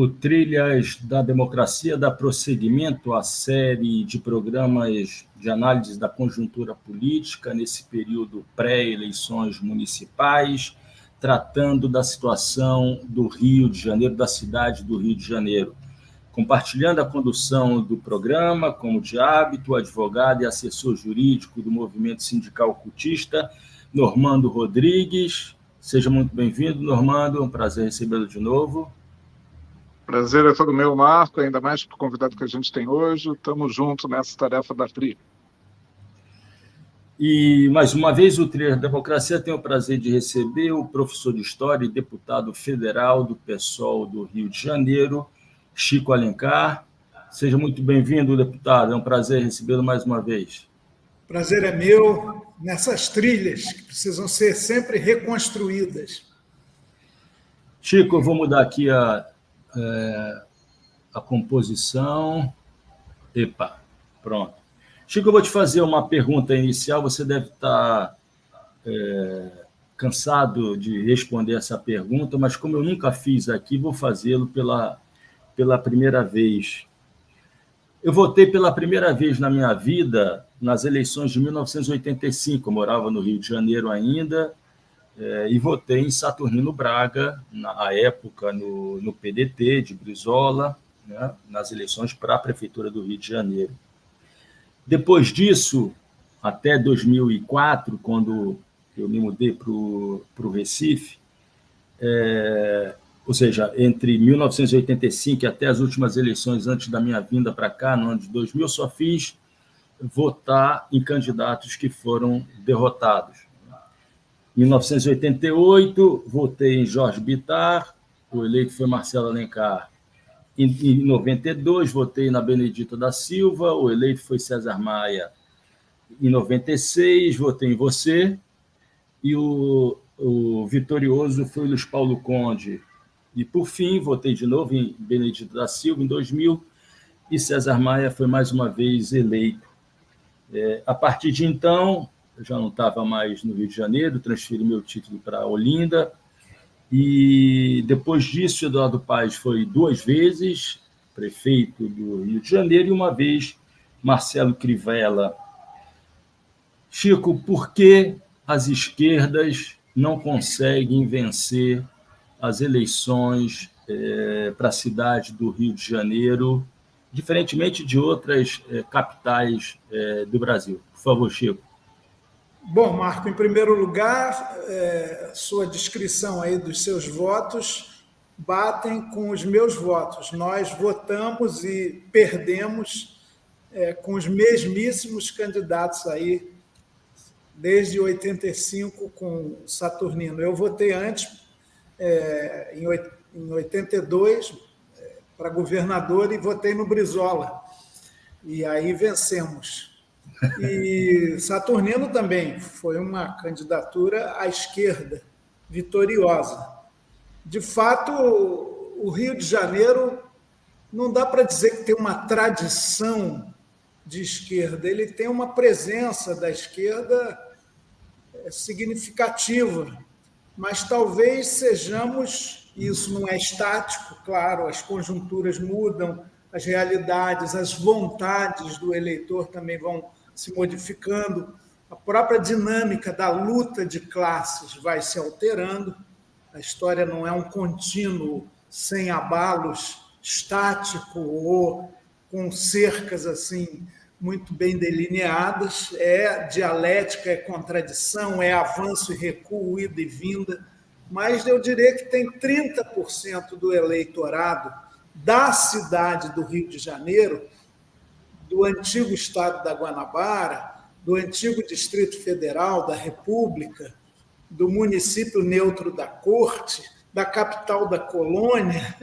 O Trilhas da Democracia dá prosseguimento à série de programas de análise da conjuntura política nesse período pré-eleições municipais, tratando da situação do Rio de Janeiro, da cidade do Rio de Janeiro. Compartilhando a condução do programa, como de hábito, o advogado e assessor jurídico do movimento sindical cultista, Normando Rodrigues. Seja muito bem-vindo, Normando, é um prazer recebê-lo de novo. Prazer é todo meu, Marco, ainda mais para o convidado que a gente tem hoje. Estamos juntos nessa tarefa da trilha. E, mais uma vez, o Trilha da Democracia tem o prazer de receber o professor de História e deputado federal do PSOL do Rio de Janeiro, Chico Alencar. Seja muito bem-vindo, deputado. É um prazer recebê-lo mais uma vez. Prazer é meu nessas trilhas que precisam ser sempre reconstruídas. Chico, eu vou mudar aqui a composição. Epa, pronto. Chico, eu vou te fazer uma pergunta inicial. Você deve estar cansado de responder essa pergunta, mas como eu nunca fiz aqui, vou fazê-lo pela primeira vez. Eu votei pela primeira vez na minha vida nas eleições de 1985. Eu morava no Rio de Janeiro ainda, e votei em Saturnino Braga, na época no PDT de Brizola, né, nas eleições para a Prefeitura do Rio de Janeiro. Depois disso, até 2004, quando eu me mudei para o Recife, ou seja, entre 1985 e até as últimas eleições antes da minha vinda para cá, no ano de 2000, eu só fiz votar em candidatos que foram derrotados. Em 1988, votei em Jorge Bittar, o eleito foi Marcelo Alencar. Em 92, votei na Benedita da Silva, o eleito foi César Maia. Em 96, votei em você, e o vitorioso foi Luiz Paulo Conde. E, por fim, votei de novo em Benedita da Silva, em 2000, e César Maia foi mais uma vez eleito. A partir de então, eu já não estava mais no Rio de Janeiro, transferi meu título para Olinda, e depois disso, Eduardo Paes foi 2 vezes prefeito do Rio de Janeiro e uma vez Marcelo Crivella. Chico, por que as esquerdas não conseguem vencer as eleições para a cidade do Rio de Janeiro, diferentemente de outras capitais do Brasil? Por favor, Chico. Bom, Marco, em primeiro lugar, sua descrição aí dos seus votos batem com os meus votos. Nós votamos e perdemos com os mesmíssimos candidatos aí, desde 85 com Saturnino. Eu votei antes, em 82, para governador, e votei no Brizola. E aí vencemos. E Saturnino também foi uma candidatura à esquerda, vitoriosa. De fato, o Rio de Janeiro não dá para dizer que tem uma tradição de esquerda, ele tem uma presença da esquerda significativa, mas talvez sejamos, isso não é estático, claro, as conjunturas mudam, as realidades, as vontades do eleitor também vão se modificando, a própria dinâmica da luta de classes vai se alterando, a história não é um contínuo sem abalos, estático ou com cercas assim muito bem delineadas, é dialética, é contradição, é avanço e recuo, ida e vinda, mas eu diria que tem 30% do eleitorado da cidade do Rio de Janeiro, do antigo estado da Guanabara, do antigo Distrito Federal, da República, do município neutro da Corte, da capital da colônia,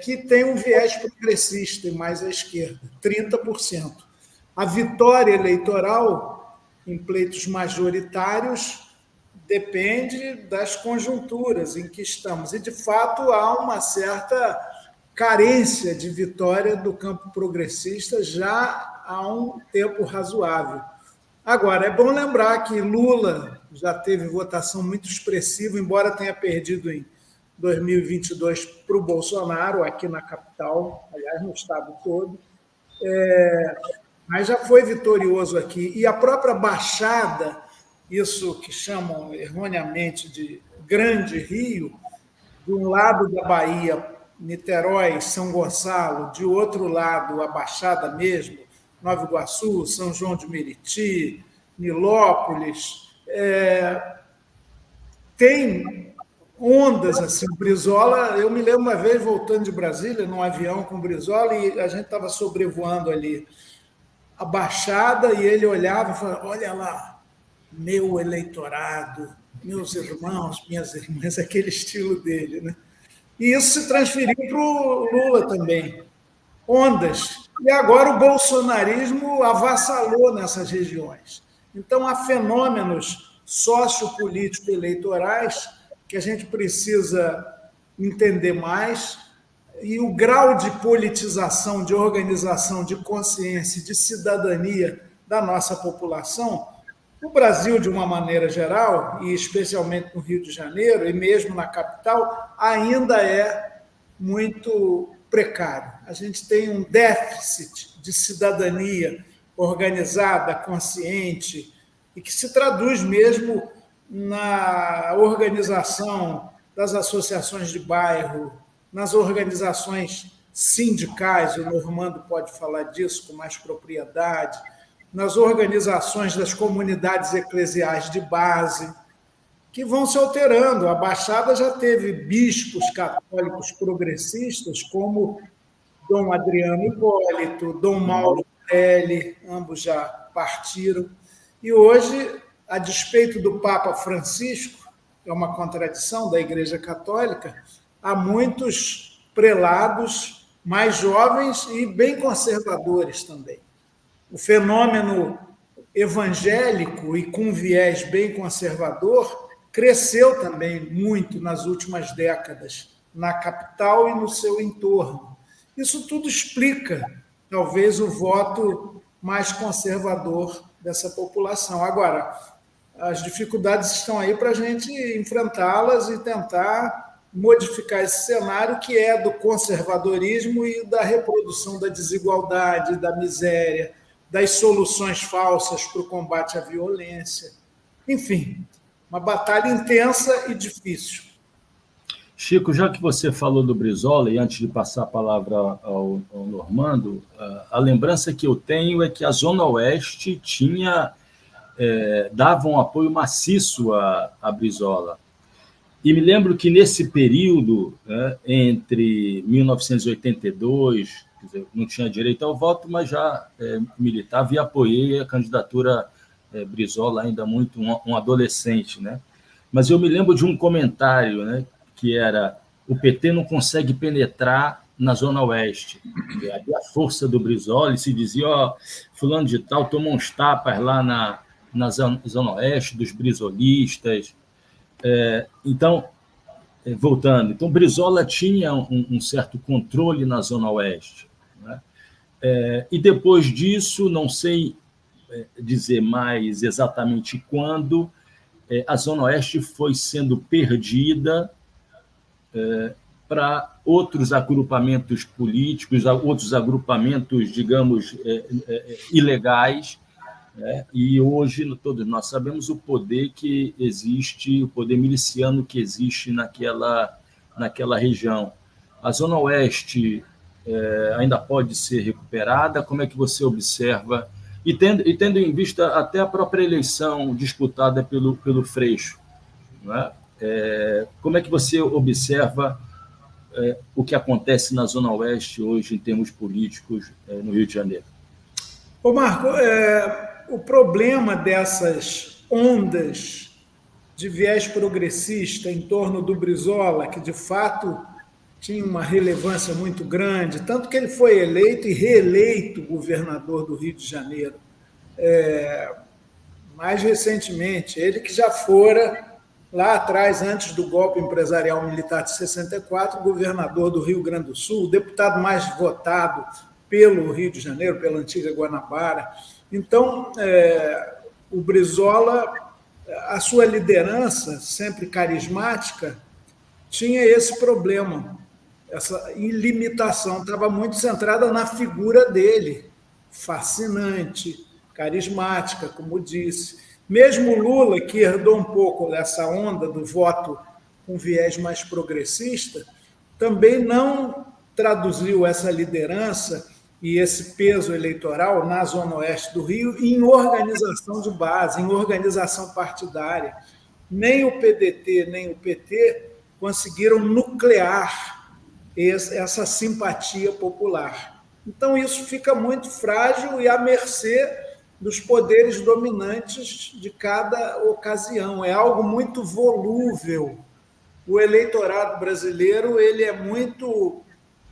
que tem um viés progressista e mais à esquerda, 30%. A vitória eleitoral em pleitos majoritários depende das conjunturas em que estamos. E, de fato, há uma certa carência de vitória do campo progressista já há um tempo razoável. Agora, é bom lembrar que Lula já teve votação muito expressiva, embora tenha perdido em 2022 para o Bolsonaro, aqui na capital, aliás, no estado todo, mas já foi vitorioso aqui. E a própria Baixada, isso que chamam erroneamente de Grande Rio, de um lado da Bahia, Niterói, São Gonçalo, de outro lado, a Baixada mesmo, Nova Iguaçu, São João de Meriti, Nilópolis, tem ondas assim. O Brizola, eu me lembro uma vez voltando de Brasília, num avião com o Brizola, e a gente estava sobrevoando ali a Baixada, e ele olhava e falava: olha lá, meu eleitorado, meus irmãos, minhas irmãs, aquele estilo dele, né? E isso se transferiu para o Lula também. Ondas. E agora o bolsonarismo avassalou nessas regiões. Então, há fenômenos sociopolítico-eleitorais que a gente precisa entender mais, e o grau de politização, de organização, de consciência, de cidadania da nossa população, no Brasil, de uma maneira geral, e especialmente no Rio de Janeiro, e mesmo na capital, ainda é muito precário. A gente tem um déficit de cidadania organizada, consciente, e que se traduz mesmo na organização das associações de bairro, nas organizações sindicais, o Normando pode falar disso com mais propriedade, nas organizações das comunidades eclesiais de base, que vão se alterando. A Baixada já teve bispos católicos progressistas, como Dom Adriano Hipólito, Dom Mauro Morelli, ambos já partiram. E hoje, a despeito do Papa Francisco, é uma contradição da Igreja Católica, há muitos prelados mais jovens e bem conservadores também. O fenômeno evangélico e com viés bem conservador cresceu também muito nas últimas décadas, na capital e no seu entorno. Isso tudo explica, talvez, o voto mais conservador dessa população. Agora, as dificuldades estão aí para a gente enfrentá-las e tentar modificar esse cenário que é do conservadorismo e da reprodução da desigualdade, da miséria, das soluções falsas para o combate à violência. Enfim, uma batalha intensa e difícil. Chico, já que você falou do Brizola, e antes de passar a palavra ao Normando, a lembrança que eu tenho é que a Zona Oeste dava um apoio maciço a Brizola. E me lembro que nesse período, entre 1982, quer dizer, não tinha direito ao voto, mas já militava e apoiei a candidatura Brizola, ainda muito um adolescente, né? Mas eu me lembro de um comentário, né, que era: o PT não consegue penetrar na Zona Oeste. Havia a força do Brizola, e se dizia: fulano de tal tomou uns tapas lá na Zona Oeste, dos brizolistas. Então, voltando, então Brizola tinha um certo controle na Zona Oeste, né? E depois disso, não sei dizer mais exatamente quando, a Zona Oeste foi sendo perdida para outros agrupamentos políticos, outros agrupamentos, digamos, ilegais, né? E hoje todos nós sabemos o poder que existe, o poder miliciano que existe naquela região. A Zona Oeste ainda pode ser recuperada? Como é que você observa? E tendo em vista até a própria eleição disputada pelo Freixo, né? Como é que você observa o que acontece na Zona Oeste hoje em termos políticos no Rio de Janeiro? Ô Marco, o problema dessas ondas de viés progressista em torno do Brizola, que de fato tinha uma relevância muito grande, tanto que ele foi eleito e reeleito governador do Rio de Janeiro. Mais recentemente, ele que já fora, lá atrás, antes do golpe empresarial militar de 64, governador do Rio Grande do Sul, o deputado mais votado pelo Rio de Janeiro, pela antiga Guanabara. Então, o Brizola, a sua liderança, sempre carismática, tinha esse problema, essa ilimitação, estava muito centrada na figura dele, fascinante, carismática, como disse. Mesmo Lula, que herdou um pouco dessa onda do voto com viés mais progressista, também não traduziu essa liderança e esse peso eleitoral na Zona Oeste do Rio em organização de base, em organização partidária. Nem o PDT, nem o PT conseguiram nuclear essa simpatia popular. Então, isso fica muito frágil e à mercê dos poderes dominantes de cada ocasião. É algo muito volúvel. O eleitorado brasileiro ele é muito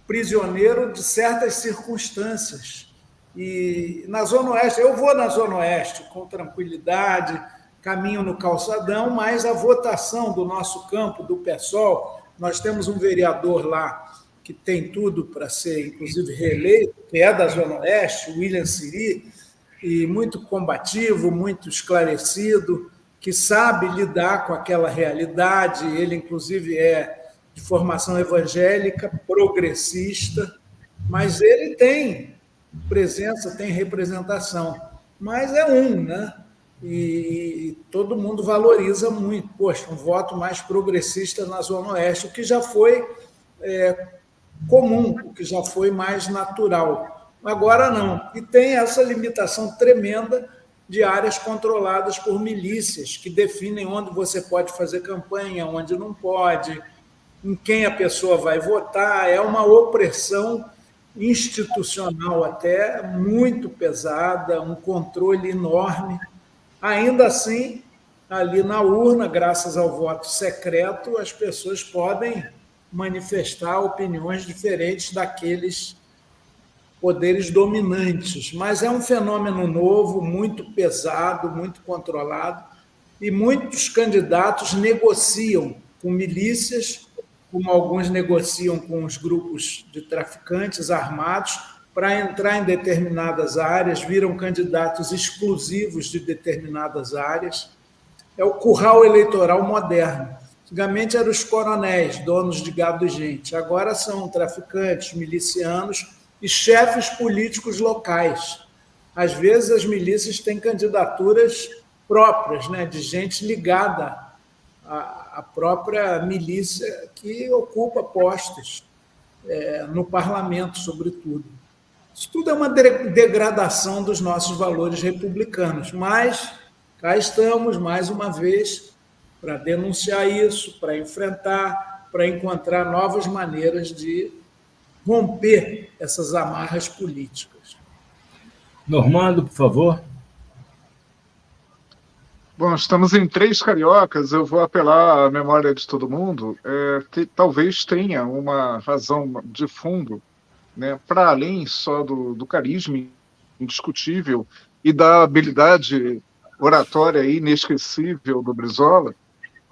prisioneiro de certas circunstâncias. E na Zona Oeste, eu vou na Zona Oeste com tranquilidade, caminho no calçadão, mas a votação do nosso campo, do PSOL, nós temos um vereador lá que tem tudo para ser, inclusive, reeleito, que é da Zona Oeste, William Siri, e muito combativo, muito esclarecido, que sabe lidar com aquela realidade. Ele, inclusive, é de formação evangélica, progressista, mas ele tem presença, tem representação. Mas é né? E todo mundo valoriza muito. Poxa, um voto mais progressista na Zona Oeste, o que já foi comum, o que já foi mais natural. Agora não. E tem essa limitação tremenda de áreas controladas por milícias, que definem onde você pode fazer campanha, onde não pode, em quem a pessoa vai votar. É uma opressão institucional até muito pesada, um controle enorme. Ainda assim, ali na urna, graças ao voto secreto, as pessoas podem manifestar opiniões diferentes daqueles poderes dominantes. Mas é um fenômeno novo, muito pesado, muito controlado, e muitos candidatos negociam com milícias, como alguns negociam com os grupos de traficantes armados, para entrar em determinadas áreas, viram candidatos exclusivos de determinadas áreas. É o curral eleitoral moderno. Antigamente eram os coronéis, donos de gado e gente. Agora são traficantes, milicianos e chefes políticos locais. Às vezes as milícias têm candidaturas próprias, né, de gente ligada à própria milícia que ocupa postos no parlamento, sobretudo. Isso tudo é uma degradação dos nossos valores republicanos, mas cá estamos, mais uma vez, para denunciar isso, para enfrentar, para encontrar novas maneiras de romper essas amarras políticas. Normando, por favor. Bom, estamos em 3 cariocas, eu vou apelar à memória de todo mundo, que talvez tenha uma razão de fundo, né, para além só do carisma indiscutível e da habilidade oratória inesquecível do Brizola,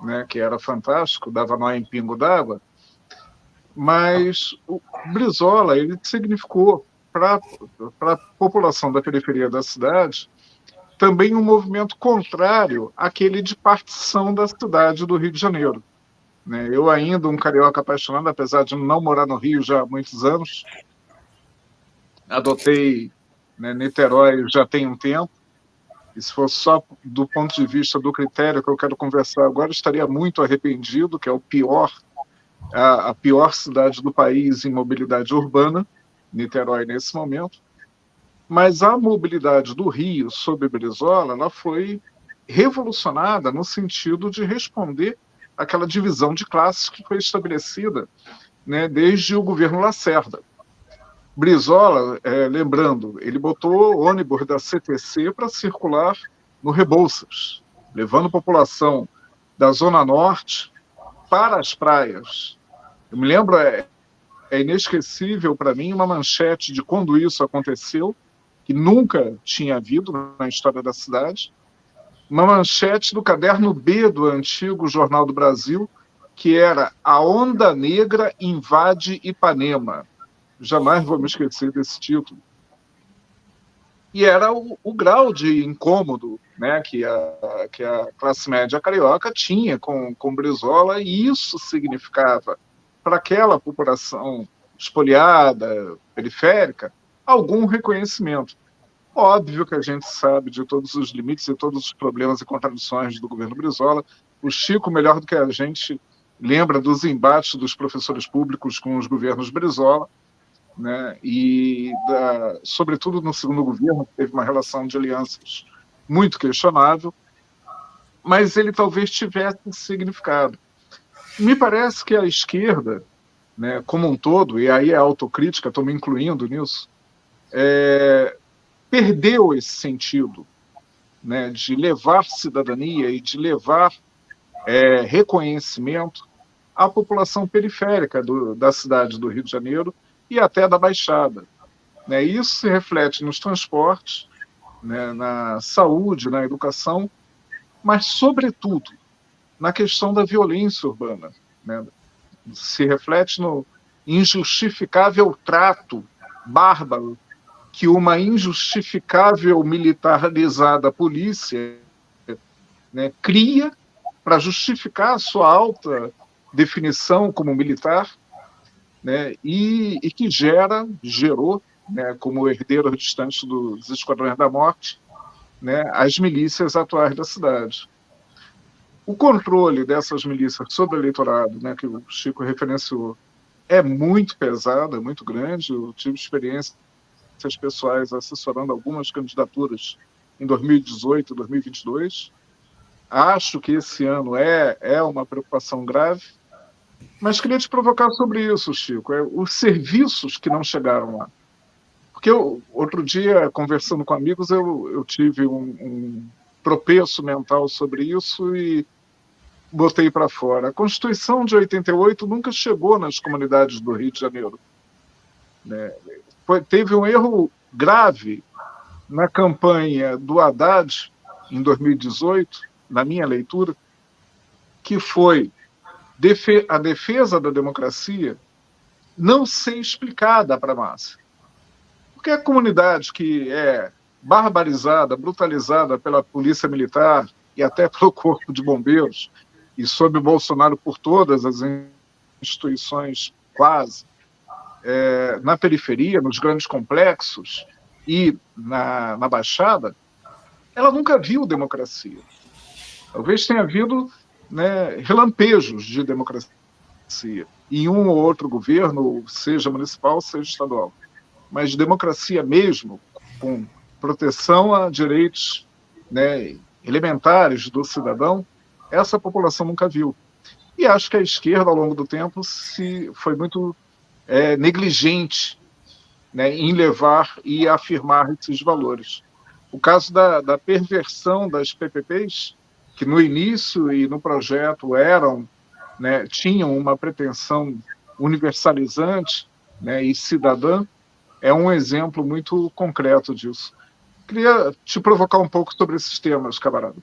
né, que era fantástico, dava nó em pingo d'água, mas o Brizola ele significou para a população da periferia da cidade também um movimento contrário àquele de partição da cidade do Rio de Janeiro. Né? Eu ainda, um carioca apaixonado, apesar de não morar no Rio já há muitos anos, adotei, né, Niterói já tem um tempo, e se fosse só do ponto de vista do critério que eu quero conversar agora, estaria muito arrependido, que é a pior cidade do país em mobilidade urbana, Niterói nesse momento. Mas a mobilidade do Rio sob Brizola, ela foi revolucionada no sentido de responder àquela divisão de classes que foi estabelecida, né, desde o governo Lacerda. Brizola, lembrando, ele botou ônibus da CTC para circular no Rebouças, levando a população da Zona Norte para as praias. Eu me lembro, é inesquecível para mim uma manchete de quando isso aconteceu, que nunca tinha havido na história da cidade, uma manchete do caderno B do antigo Jornal do Brasil, que era "A Onda Negra invade Ipanema". Jamais vou me esquecer desse título. E era o grau de incômodo, né, que a classe média carioca tinha com Brizola, e isso significava, para aquela população espoliada, periférica, algum reconhecimento. Óbvio que a gente sabe de todos os limites e todos os problemas e contradições do governo Brizola. O Chico, melhor do que a gente, lembra dos embates dos professores públicos com os governos Brizola, né? E, sobretudo, no segundo governo, teve uma relação de alianças muito questionável, mas ele talvez tivesse significado. Me parece que a esquerda, né, como um todo, e aí a autocrítica, estou me incluindo nisso, perdeu esse sentido, né, de levar cidadania e de levar reconhecimento à população periférica da cidade do Rio de Janeiro e até da Baixada. Né? Isso se reflete nos transportes, né, na saúde, na educação, mas, sobretudo, na questão da violência urbana. Né? Se reflete no injustificável trato bárbaro que uma injustificável militarizada polícia, né, cria para justificar a sua alta definição como militar, né, e que gerou, né, como herdeiro distante dos Esquadrões da Morte, né, as milícias atuais da cidade. O controle dessas milícias sobre o eleitorado, né, que o Chico referenciou, é muito pesado, é muito grande. Eu tive experiências pessoais assessorando algumas candidaturas em 2018, 2022. Acho que esse ano é uma preocupação grave, mas queria te provocar sobre isso, Chico, os serviços que não chegaram lá. Porque outro dia, conversando com amigos, eu tive um tropeço mental sobre isso e botei para fora. A Constituição de 88 nunca chegou nas comunidades do Rio de Janeiro. Né? Teve um erro grave na campanha do Haddad, em 2018, na minha leitura, que foi a defesa da democracia não ser explicada para a massa. Porque a comunidade que é barbarizada, brutalizada pela polícia militar e até pelo corpo de bombeiros, e sob o Bolsonaro por todas as instituições quase, na periferia, nos grandes complexos e na Baixada, ela nunca viu democracia. Talvez tenha havido, né, relampejos de democracia em um ou outro governo, seja municipal, seja estadual. Mas democracia mesmo, com proteção a direitos, né, elementares do cidadão, essa população nunca viu. E acho que a esquerda, ao longo do tempo, foi muito negligente, né, em levar e afirmar esses valores. O caso da perversão das PPPs, que no início e no projeto né, tinham uma pretensão universalizante, né, e cidadã, é um exemplo muito concreto disso. Queria te provocar um pouco sobre esses temas, camarada.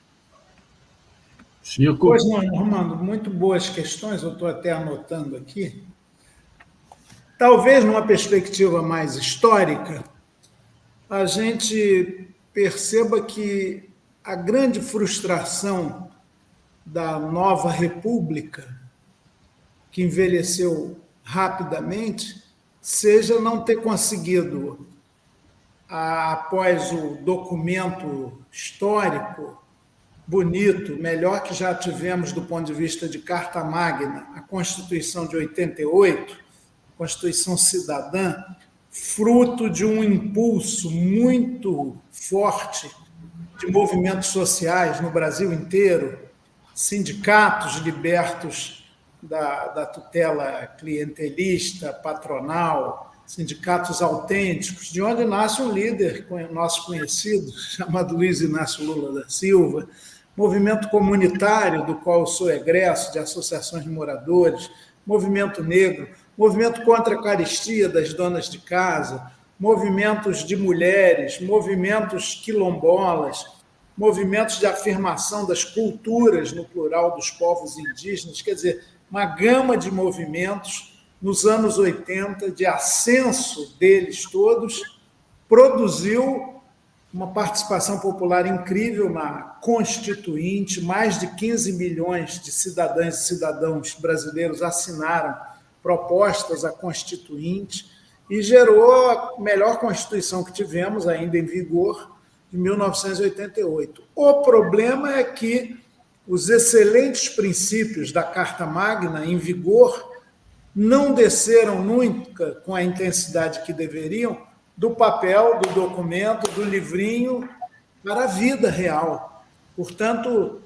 Chico. Pois não, Armando, muito boas questões, eu estou até anotando aqui. Talvez, numa perspectiva mais histórica, a gente perceba que a grande frustração da nova república, que envelheceu rapidamente, seja não ter conseguido, após o documento histórico bonito, melhor que já tivemos do ponto de vista de Carta Magna, a Constituição de 88, Constituição Cidadã, fruto de um impulso muito forte de movimentos sociais no Brasil inteiro, sindicatos libertos da tutela clientelista, patronal, sindicatos autênticos, de onde nasce um líder nosso conhecido, chamado Luiz Inácio Lula da Silva, movimento comunitário, do qual eu sou egresso, de associações de moradores, movimento negro, movimento contra a carestia das donas de casa, movimentos de mulheres, movimentos quilombolas, movimentos de afirmação das culturas, no plural, dos povos indígenas, quer dizer, uma gama de movimentos nos anos 80, de ascenso deles todos, produziu uma participação popular incrível na Constituinte, mais de 15 milhões de cidadãs e cidadãos brasileiros assinaram propostas à Constituinte e gerou a melhor Constituição que tivemos, ainda em vigor, de 1988. O problema é que os excelentes princípios da Carta Magna, em vigor, não desceram nunca com a intensidade que deveriam do papel, do documento, do livrinho para a vida real. Portanto,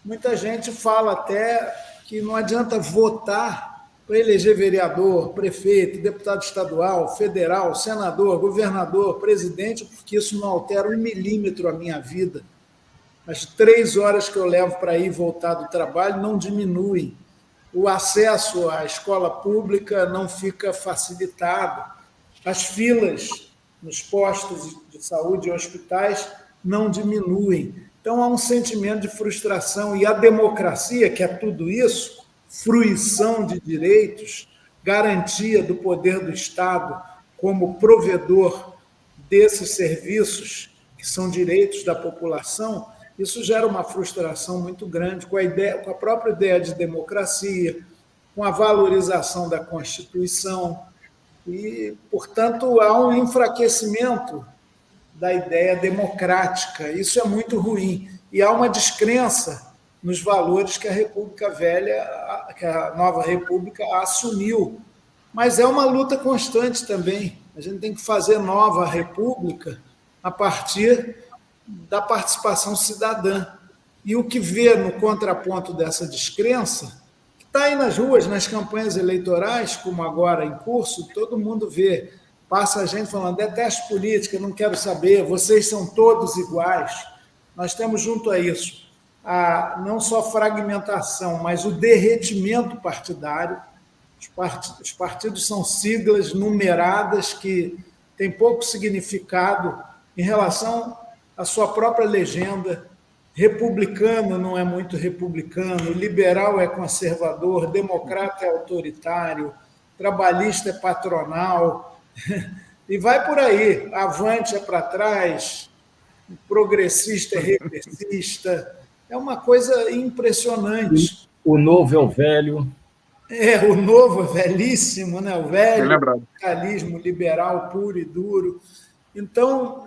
muita gente fala até que não adianta votar para eleger vereador, prefeito, deputado estadual, federal, senador, governador, presidente, porque isso não altera 1 milímetro a minha vida. As 3 horas que eu levo para ir e voltar do trabalho não diminuem. O acesso à escola pública não fica facilitado. As filas nos postos de saúde e hospitais não diminuem. Então, há um sentimento de frustração. E a democracia, que é tudo isso, fruição de direitos, garantia do poder do Estado como provedor desses serviços, que são direitos da população, isso gera uma frustração muito grande com a própria ideia de democracia, com a valorização da Constituição, e, portanto, há um enfraquecimento da ideia democrática. Isso é muito ruim. E há uma descrença nos valores que a República Velha, que a nova República assumiu. Mas é uma luta constante também. A gente tem que fazer nova República a partir da participação cidadã. E o que vê no contraponto dessa descrença, que está aí nas ruas, nas campanhas eleitorais, como agora em curso, todo mundo vê. Passa a gente falando, detesto política, não quero saber, vocês são todos iguais. Nós temos junto a isso não só fragmentação, mas o derretimento partidário. Os partidos são siglas numeradas que têm pouco significado em relação à sua própria legenda. Republicano não é muito republicano, liberal é conservador, democrata é autoritário, trabalhista é patronal, e vai por aí. Avante é para trás, progressista é regressista. É uma coisa impressionante. O novo é o velho. O novo é velhíssimo, né? O velho capitalismo liberal puro e duro. Então,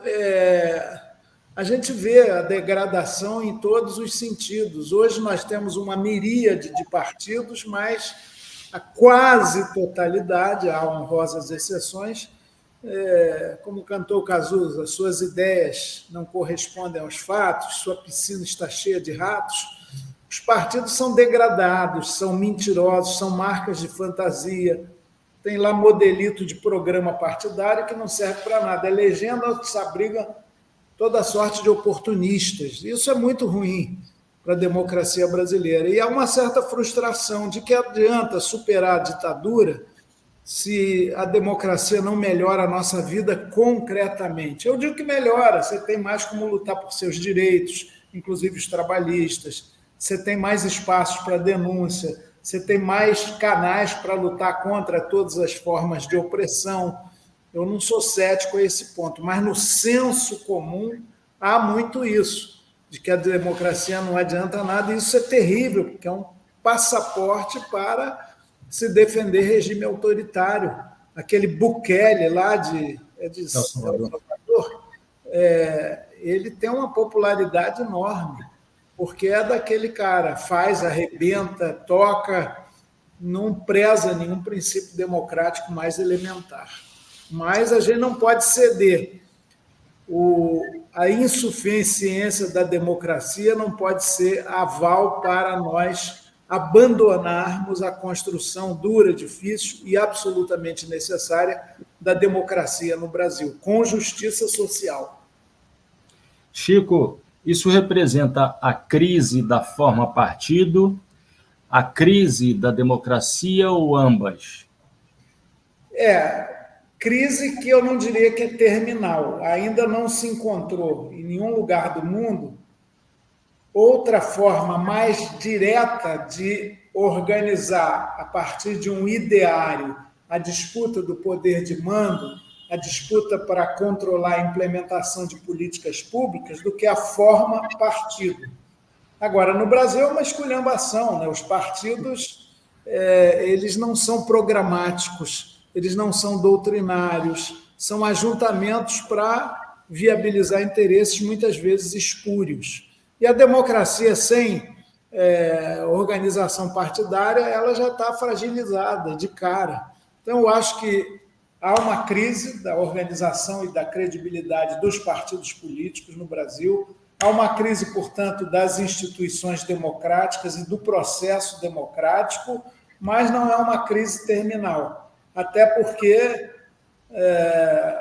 a gente vê a degradação em todos os sentidos. Hoje nós temos uma miríade de partidos, mas a quase totalidade, há honrosas exceções, como cantou Cazuza, suas ideias não correspondem aos fatos, sua piscina está cheia de ratos. Os partidos são degradados, são mentirosos, são marcas de fantasia. Tem lá modelito de programa partidário que não serve para nada. É legenda que se abriga toda sorte de oportunistas. Isso é muito ruim para a democracia brasileira. E há uma certa frustração de que adianta superar a ditadura se a democracia não melhora a nossa vida concretamente. Eu digo que melhora, você tem mais como lutar por seus direitos, inclusive os trabalhistas, você tem mais espaços para denúncia, você tem mais canais para lutar contra todas as formas de opressão. Eu não sou cético a esse ponto, mas no senso comum há muito isso, de que a democracia não adianta nada, e isso é terrível, porque é um passaporte para se defender regime autoritário. Aquele Bukele lá de El Salvador, ele tem uma popularidade enorme, porque é daquele cara, faz, arrebenta, toca, não preza nenhum princípio democrático mais elementar. Mas a gente não pode ceder. A insuficiência da democracia não pode ser aval para nós abandonarmos a construção dura, difícil e absolutamente necessária da democracia no Brasil, com justiça social. Chico, isso representa a crise da forma partido, a crise da democracia ou ambas? Crise que eu não diria que é terminal. Ainda não se encontrou em nenhum lugar do mundo outra forma mais direta de organizar, a partir de um ideário, a disputa do poder de mando a disputa para controlar a implementação de políticas públicas do que a forma partido. Agora, no Brasil é uma esculhambação, né? Os partidos eles não são programáticos, eles não são doutrinários, são ajuntamentos para viabilizar interesses muitas vezes espúrios. E a democracia sem organização partidária, ela já está fragilizada de cara. Então, eu acho que há uma crise da organização e da credibilidade dos partidos políticos no Brasil, há uma crise, portanto, das instituições democráticas e do processo democrático, mas não é uma crise terminal, até porque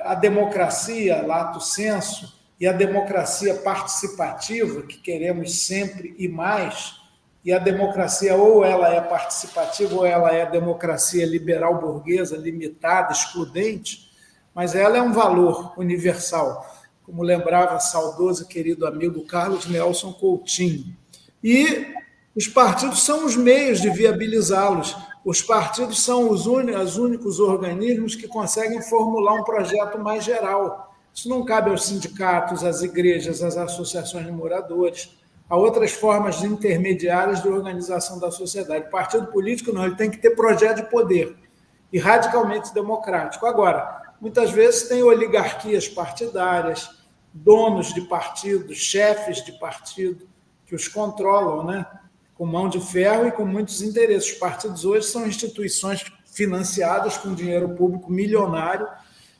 a democracia, lato sensu, e a democracia participativa, que queremos sempre e mais, e a democracia ou ela é participativa ou ela é democracia liberal burguesa, limitada, excludente, mas ela é um valor universal, como lembrava saudoso e querido amigo Carlos Nelson Coutinho. E os partidos são os meios de viabilizá-los. Os partidos são os únicos organismos que conseguem formular um projeto mais geral. Isso não cabe aos sindicatos, às igrejas, às associações de moradores. Há outras formas de intermediárias de organização da sociedade. O partido político não, ele tem que ter projeto de poder e radicalmente democrático. Agora, muitas vezes tem oligarquias partidárias, donos de partidos, chefes de partido, que os controlam, né? Com mão de ferro e com muitos interesses. Os partidos hoje são instituições financiadas com dinheiro público milionário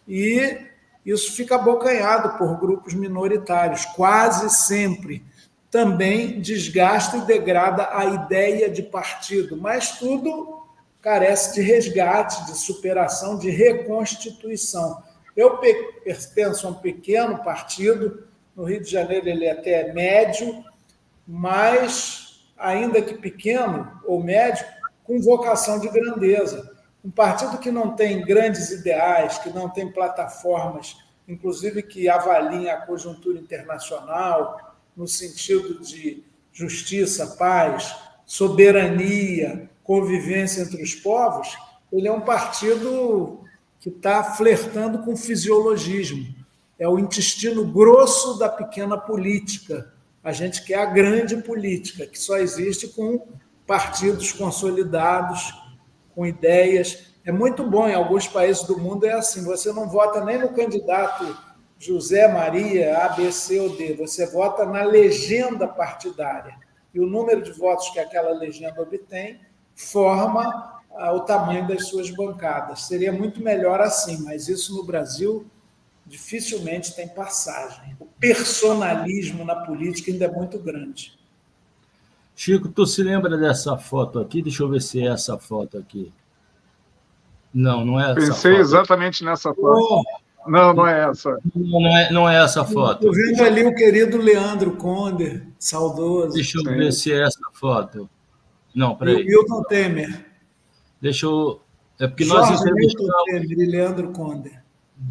e isso fica abocanhado por grupos minoritários, quase sempre. Também desgasta e degrada a ideia de partido, mas tudo carece de resgate, de superação, de reconstituição. Eu pertenço a um pequeno partido, no Rio de Janeiro ele até é médio, mas, ainda que pequeno ou médio, com vocação de grandeza. Um partido que não tem grandes ideais, que não tem plataformas, inclusive que avaliem a conjuntura internacional, no sentido de justiça, paz, soberania, convivência entre os povos, ele é um partido que está flertando com o fisiologismo. É o intestino grosso da pequena política. A gente quer a grande política, que só existe com partidos consolidados, com ideias. É muito bom, em alguns países do mundo é assim, você não vota nem no candidato José, Maria, A, B, C ou D, você vota na legenda partidária. E o número de votos que aquela legenda obtém forma o tamanho das suas bancadas. Seria muito melhor assim, mas isso no Brasil dificilmente tem passagem. O personalismo na política ainda é muito grande. Chico, tu se lembra dessa foto aqui? Deixa eu ver se é essa foto aqui. Não, não é essa foto. Pensei exatamente nessa foto. Não, não é essa. Não é essa foto. Estou vendo ali o querido Leandro Conde, saudoso. Deixa eu ver se é essa foto. Não, peraí. E o Milton Temer. Deixa eu... É porque Jorge nós entrevistamos... Milton Temer e Leandro Conde.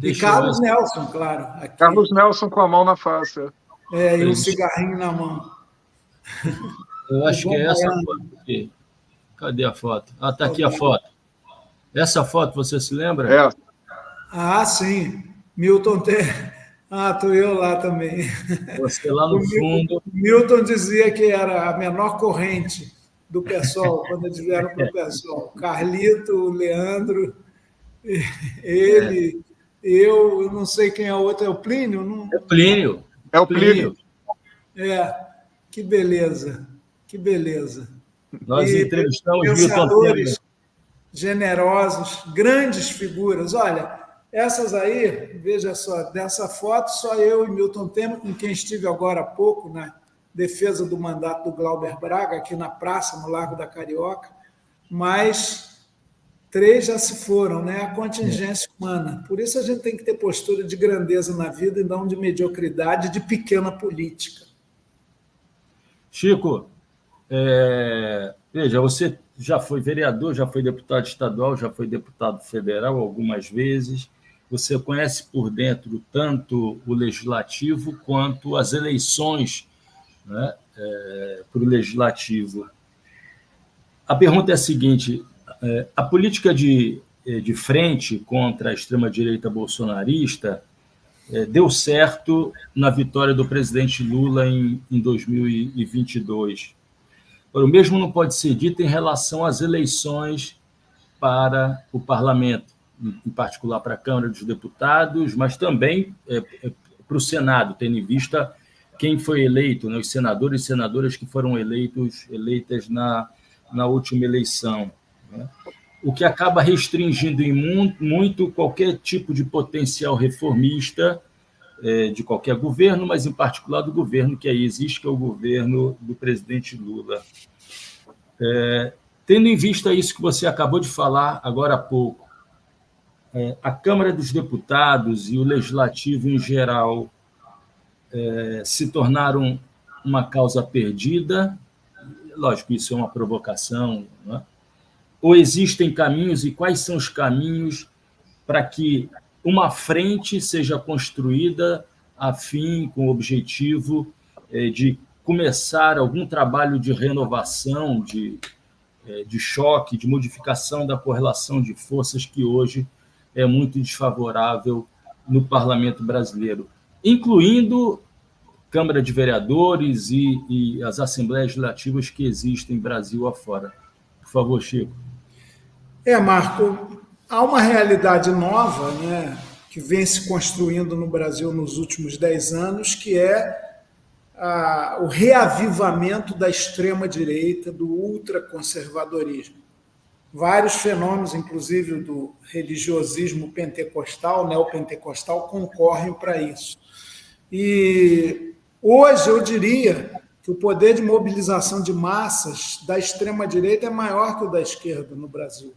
E Carlos Nelson, claro. Aqui. Carlos Nelson com a mão na face. E um cigarrinho na mão. Eu acho que é essa foto aqui. Cadê a foto? Ah, está aqui a foto. Essa foto, você se lembra? É. Ah, sim. Milton Temer. Ah, estou eu lá também. Você lá no fundo. Milton dizia que era a menor corrente do PSOL, quando eles vieram para o PSOL. Carlito, o Leandro, ele, eu não sei quem é o outro, é o Plínio? Não... É Plínio. É o Plínio. Que beleza, que beleza. Nós entrevistamos pensadores generosos, grandes figuras. Olha, essas aí, veja só, dessa foto, só eu e Milton Temer, com quem estive agora há pouco na defesa do mandato do Glauber Braga, aqui na praça, no Largo da Carioca, mas 3 já se foram, né? A contingência humana. Por isso a gente tem que ter postura de grandeza na vida e não de mediocridade, de pequena política. Chico, veja, você já foi vereador, já foi deputado estadual, já foi deputado federal algumas vezes. Você conhece por dentro tanto o legislativo quanto as eleições, né, para o legislativo. A pergunta é a seguinte: a política de de frente contra a extrema-direita bolsonarista deu certo na vitória do presidente Lula em 2022. O mesmo não pode ser dito em relação às eleições para o parlamento, em particular para a Câmara dos Deputados, mas também para o Senado, tendo em vista quem foi eleito, né, os senadores e senadoras que foram eleitas na última eleição, né? O que acaba restringindo muito qualquer tipo de potencial reformista de qualquer governo, mas em particular do governo que aí existe, que é o governo do presidente Lula. Tendo em vista isso que você acabou de falar agora há pouco, a Câmara dos Deputados e o Legislativo em geral se tornaram uma causa perdida. Lógico, isso é uma provocação, né? Ou existem caminhos, e quais são os caminhos para que uma frente seja construída a fim, com o objetivo de começar algum trabalho de renovação, de choque, de modificação da correlação de forças que hoje é muito desfavorável no parlamento brasileiro, incluindo Câmara de Vereadores e as assembleias legislativas que existem Brasil afora. Por favor, Chico. Marco, há uma realidade nova, né, que vem se construindo no Brasil nos últimos 10 anos, que é o reavivamento da extrema-direita, do ultraconservadorismo. Vários fenômenos, inclusive do religiosismo pentecostal, neopentecostal, concorrem para isso. E hoje eu diria que o poder de mobilização de massas da extrema-direita é maior que o da esquerda no Brasil.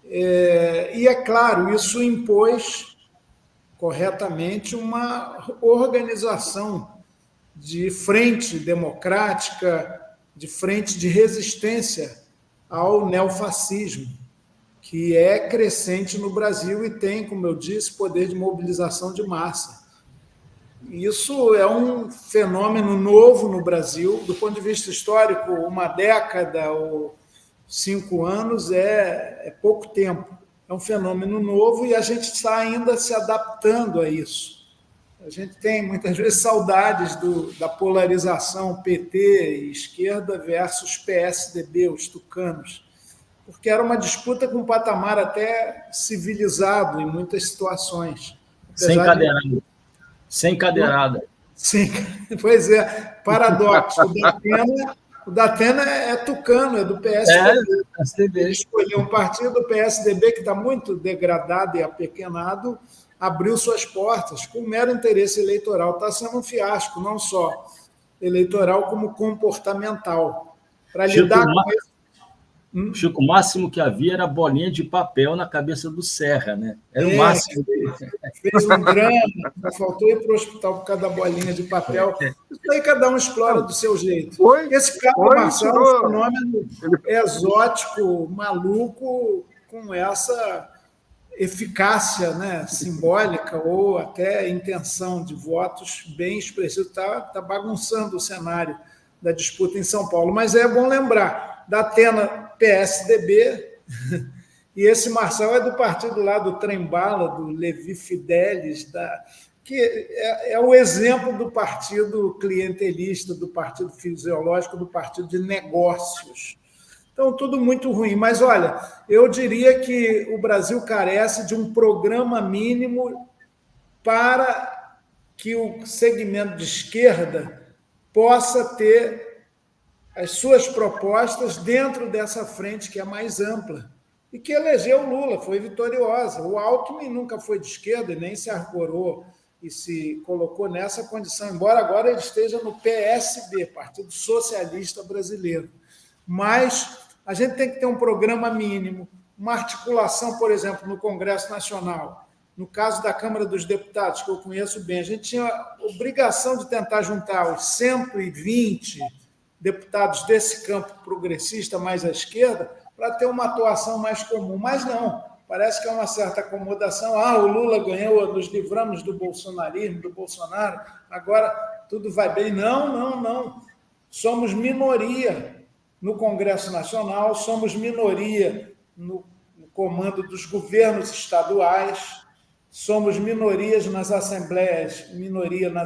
E, é claro, isso impôs corretamente uma organização de frente democrática, de frente de resistência ao neofascismo, que é crescente no Brasil e tem, como eu disse, poder de mobilização de massa. Isso é um fenômeno novo no Brasil, do ponto de vista histórico, uma década ou 5 anos é pouco tempo. É um fenômeno novo e a gente está ainda se adaptando a isso. A gente tem, muitas vezes, saudades da polarização PT e esquerda versus PSDB, os tucanos, porque era uma disputa com um patamar até civilizado em muitas situações. Sem cadeirada. Sem cadeirada. Sim, pois é, paradoxo. O Datena é tucano, é do PSDB. Ele escolheu um partido, o PSDB, que está muito degradado e apequenado, abriu suas portas com mero interesse eleitoral. Está sendo um fiasco, não só eleitoral, como comportamental. Para lidar com isso. Chico, o máximo que havia era bolinha de papel na cabeça do Serra, né? Era o máximo. Fez um drama, faltou ir para o hospital por causa da bolinha de papel. Isso aí cada um explora do seu jeito. Esse Cabo Marçal é um fenômeno exótico, maluco, com essa eficácia, né, simbólica ou até intenção de votos bem expressiva. Está bagunçando o cenário da disputa em São Paulo. Mas é bom lembrar, Datena, PSDB, e esse Marçal é do partido lá do Trem-Bala, do Levi Fidelis, que é o exemplo do partido clientelista, do partido fisiológico, do partido de negócios. Então, tudo muito ruim. Mas, olha, eu diria que o Brasil carece de um programa mínimo para que o segmento de esquerda possa ter as suas propostas dentro dessa frente que é mais ampla e que elegeu o Lula, foi vitoriosa. O Alckmin nunca foi de esquerda e nem se arvorou e se colocou nessa condição, embora agora ele esteja no PSB, Partido Socialista Brasileiro. Mas a gente tem que ter um programa mínimo, uma articulação, por exemplo, no Congresso Nacional. No caso da Câmara dos Deputados, que eu conheço bem, a gente tinha a obrigação de tentar juntar os 120 deputados desse campo progressista mais à esquerda para ter uma atuação mais comum. Mas não, parece que é uma certa acomodação. O Lula ganhou, nos livramos do bolsonarismo, do Bolsonaro, agora tudo vai bem. Não. Somos minoria no Congresso Nacional, somos minoria no comando dos governos estaduais, somos minoria nas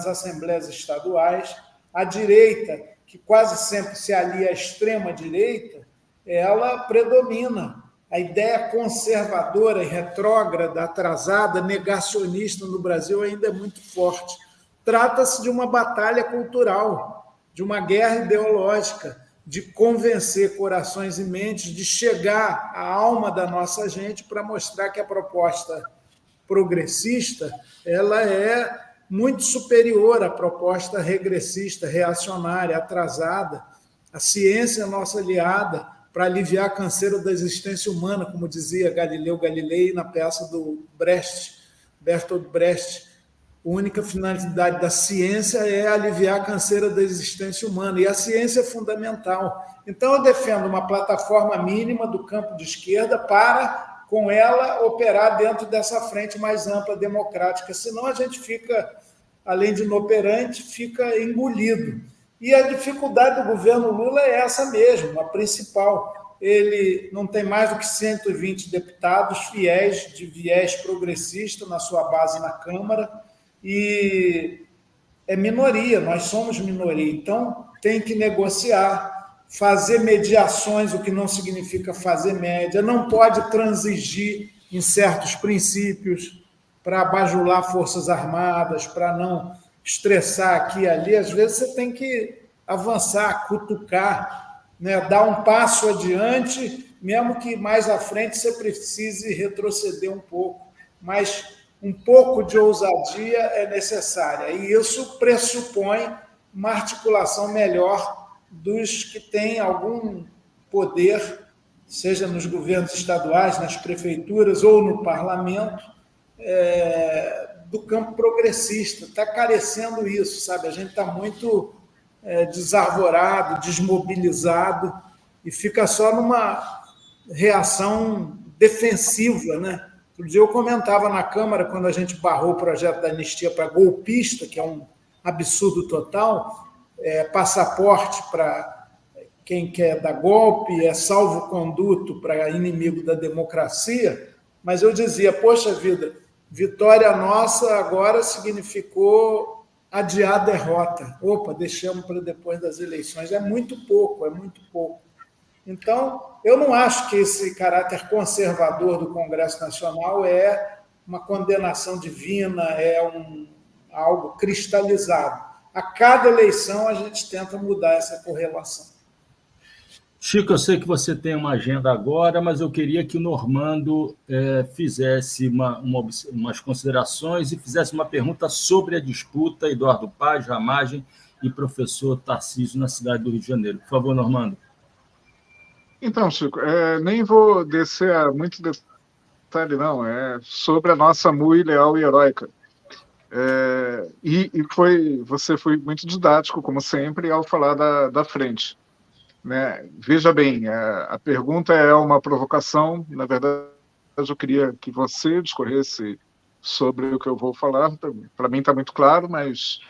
assembleias estaduais. A direita, que quase sempre se alia à extrema-direita, ela predomina. A ideia conservadora e retrógrada, atrasada, negacionista no Brasil ainda é muito forte. Trata-se de uma batalha cultural, de uma guerra ideológica, de convencer corações e mentes, de chegar à alma da nossa gente para mostrar que a proposta progressista ela é muito superior à proposta regressista, reacionária, atrasada. A ciência é nossa aliada para aliviar a canseira da existência humana, como dizia Galileu Galilei na peça do Bertolt Brecht. A única finalidade da ciência é aliviar a canseira da existência humana, e a ciência é fundamental. Então, eu defendo uma plataforma mínima do campo de esquerda para, com ela, operar dentro dessa frente mais ampla democrática, senão a gente fica, além de inoperante, fica engolido. E a dificuldade do governo Lula é essa mesmo, a principal. Ele não tem mais do que 120 deputados fiéis, de viés progressista na sua base na Câmara, e é minoria, nós somos minoria, então tem que negociar, fazer mediações, o que não significa fazer média, não pode transigir em certos princípios para bajular forças armadas, para não estressar aqui e ali. Às vezes você tem que avançar, cutucar, né? Dar um passo adiante, mesmo que mais à frente você precise retroceder um pouco, mas um pouco de ousadia é necessária, e isso pressupõe uma articulação melhor dos que têm algum poder, seja nos governos estaduais, nas prefeituras ou no parlamento, do campo progressista. Está carecendo isso, sabe? A gente está muito desarvorado, desmobilizado, e fica só numa reação defensiva, né? Outro dia eu comentava na Câmara, quando a gente barrou o projeto da anistia para golpista, que é um absurdo total, passaporte para quem quer dar golpe, salvo-conduto para inimigo da democracia, mas eu dizia, poxa vida, vitória nossa agora significou adiar a derrota. Opa, deixamos para depois das eleições. É muito pouco, é muito pouco. Então, eu não acho que esse caráter conservador do Congresso Nacional é uma condenação divina, algo cristalizado. A cada eleição, a gente tenta mudar essa correlação. Chico, eu sei que você tem uma agenda agora, mas eu queria que o Normando fizesse umas considerações e fizesse uma pergunta sobre a disputa Eduardo Paz, Ramagem e professor Tarcísio na cidade do Rio de Janeiro. Por favor, Normando. Então, Chico, nem vou descer a muito detalhe, não. É sobre a nossa mui leal e heróica. Você foi muito didático, como sempre, ao falar da frente. Né? Veja bem, a pergunta é uma provocação. Na verdade, eu queria que você discorresse sobre o que eu vou falar. Para mim está muito claro, mas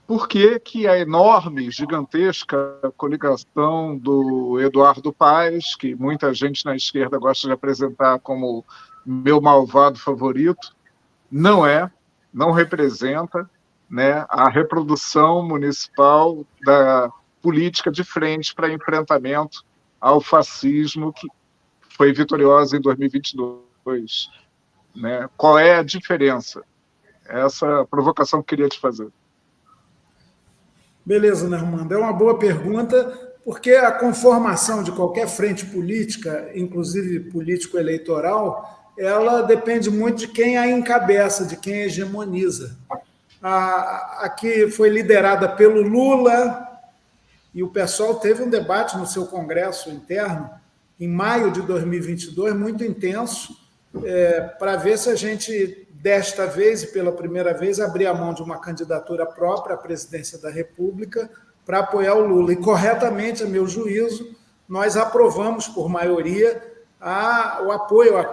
por que a enorme, gigantesca coligação do Eduardo Paes, que muita gente na esquerda gosta de apresentar como meu malvado favorito, não representa, né, a reprodução municipal da política de frente para enfrentamento ao fascismo que foi vitoriosa em 2022. Né? Qual é a diferença? Essa provocação que eu queria te fazer. Beleza, né, Armando? É uma boa pergunta, porque a conformação de qualquer frente política, inclusive político-eleitoral, ela depende muito de quem a encabeça, de quem a hegemoniza. A que foi liderada pelo Lula, e o PSOL teve um debate no seu congresso interno, em maio de 2022, muito intenso, para ver se a gente, desta vez e pela primeira vez, abrir a mão de uma candidatura própria à presidência da República para apoiar o Lula. E, corretamente, a meu juízo, nós aprovamos, por maioria, o apoio à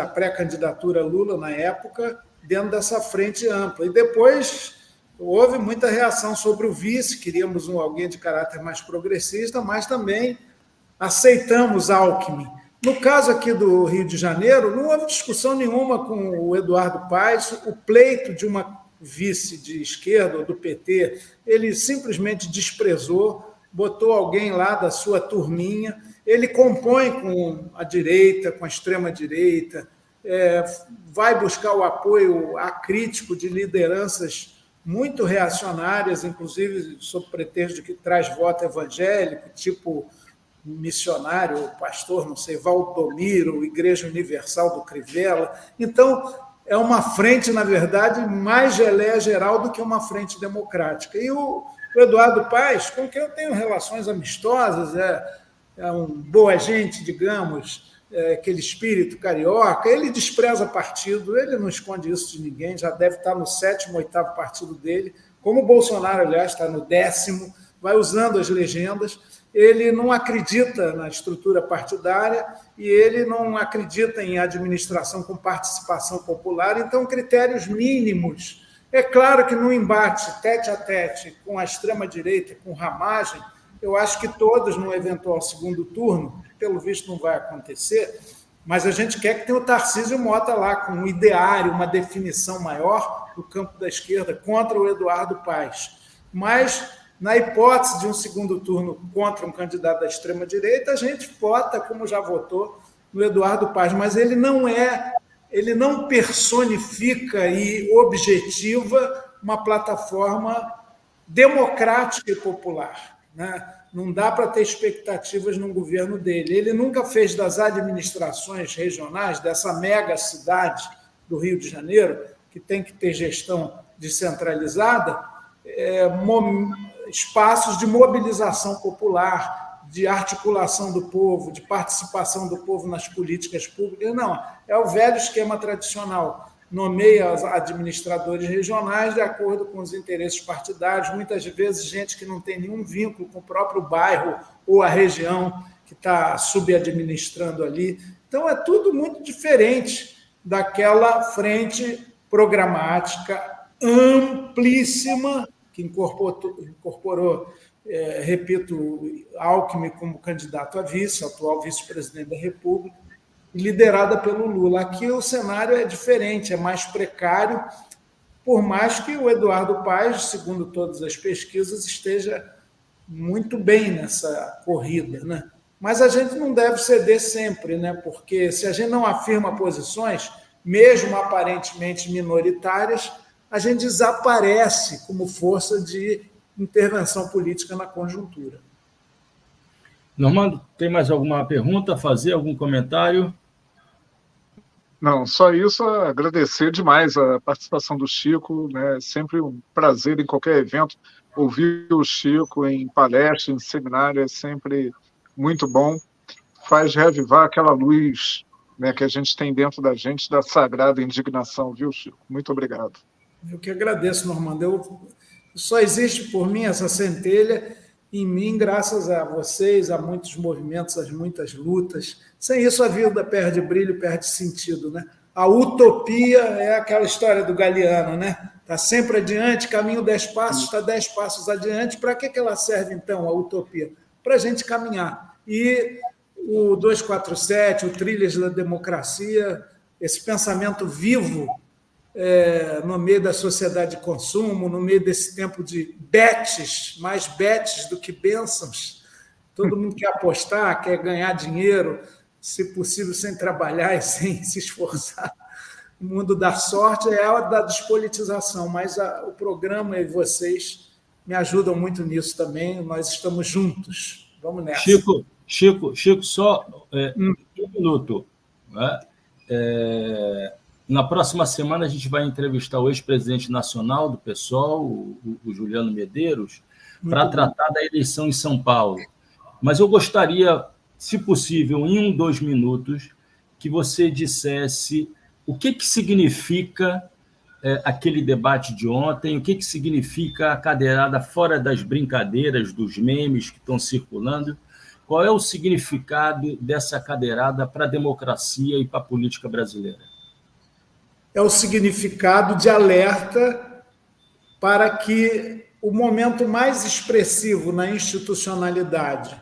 pré-candidatura Lula, na época, dentro dessa frente ampla. E depois houve muita reação sobre o vice, queríamos alguém de caráter mais progressista, mas também aceitamos Alckmin No caso aqui do Rio de Janeiro, não houve discussão nenhuma com o Eduardo Paes, o pleito de uma vice de esquerda ou do PT, ele simplesmente desprezou, botou alguém lá da sua turminha, ele compõe com a direita, com a extrema-direita, vai buscar o apoio acrítico de lideranças muito reacionárias, inclusive sob pretexto de que traz voto evangélico, tipo missionário, pastor, não sei, Valdomiro, Igreja Universal do Crivella. Então, é uma frente, na verdade, mais geleia geral do que uma frente democrática. E o Eduardo Paes, com quem eu tenho relações amistosas, é um boa gente, digamos, aquele espírito carioca, ele despreza partido, ele não esconde isso de ninguém, já deve estar no 7º, 8º partido dele, como o Bolsonaro, aliás, está no 10º, vai usando as legendas. Ele não acredita na estrutura partidária e ele não acredita em administração com participação popular, então critérios mínimos. É claro que no embate tete a tete com a extrema-direita, com ramagem, eu acho que todos, no eventual segundo turno, pelo visto não vai acontecer, mas a gente quer que tenha o Tarcísio Mota lá, com um ideário, uma definição maior do campo da esquerda contra o Eduardo Paes. Mas, na hipótese de um segundo turno contra um candidato da extrema-direita, a gente vota, como já votou, no Eduardo Paes, mas ele não personifica e objetiva uma plataforma democrática e popular, né? Não dá para ter expectativas no governo dele. Ele nunca fez das administrações regionais, dessa mega cidade do Rio de Janeiro, que tem que ter gestão descentralizada, espaços de mobilização popular, de articulação do povo, de participação do povo nas políticas públicas. Não, é o velho esquema tradicional. Nomeia administradores regionais de acordo com os interesses partidários, muitas vezes gente que não tem nenhum vínculo com o próprio bairro ou a região que está subadministrando ali. Então, é tudo muito diferente daquela frente programática amplíssima que incorporou, repito, Alckmin como candidato a vice, atual vice-presidente da República, liderada pelo Lula. Aqui o cenário é diferente, é mais precário, por mais que o Eduardo Paes, segundo todas as pesquisas, esteja muito bem nessa corrida, né? Mas a gente não deve ceder sempre, né? Porque se a gente não afirma posições, mesmo aparentemente minoritárias, a gente desaparece como força de intervenção política na conjuntura. Normando, tem mais alguma pergunta a fazer, algum comentário? Não, só isso, agradecer demais a participação do Chico, né? Sempre um prazer em qualquer evento, ouvir o Chico em palestra, em seminário, é sempre muito bom, faz reavivar aquela luz, né, que a gente tem dentro da gente, da sagrada indignação, viu, Chico? Muito obrigado. Eu que agradeço, Normando. Só existe por mim essa centelha em mim, graças a vocês, a muitos movimentos, a muitas lutas. Sem isso, a vida perde brilho, perde sentido, né? A utopia é aquela história do Galeano, né? Está sempre adiante, caminho 10 passos, está 10 passos adiante. Para que ela serve, então, a utopia? Para a gente caminhar. E o 247, o Trilhas da Democracia, esse pensamento vivo, no meio da sociedade de consumo, no meio desse tempo de bets, mais bets do que bênçãos. Todo mundo quer apostar, quer ganhar dinheiro, se possível sem trabalhar e sem se esforçar. O mundo da sorte é a da despolitização, mas o programa e vocês me ajudam muito nisso também. Nós estamos juntos. Vamos nessa. Chico, só um minuto. Né? Na próxima semana, a gente vai entrevistar o ex-presidente nacional do PSOL, o Juliano Medeiros, para tratar da eleição em São Paulo. Mas eu gostaria, se possível, em 2 minutos, que você dissesse o que significa aquele debate de ontem, o que significa a cadeirada fora das brincadeiras, dos memes que estão circulando, qual é o significado dessa cadeirada para a democracia e para a política brasileira? É o significado de alerta para que o momento mais expressivo na institucionalidade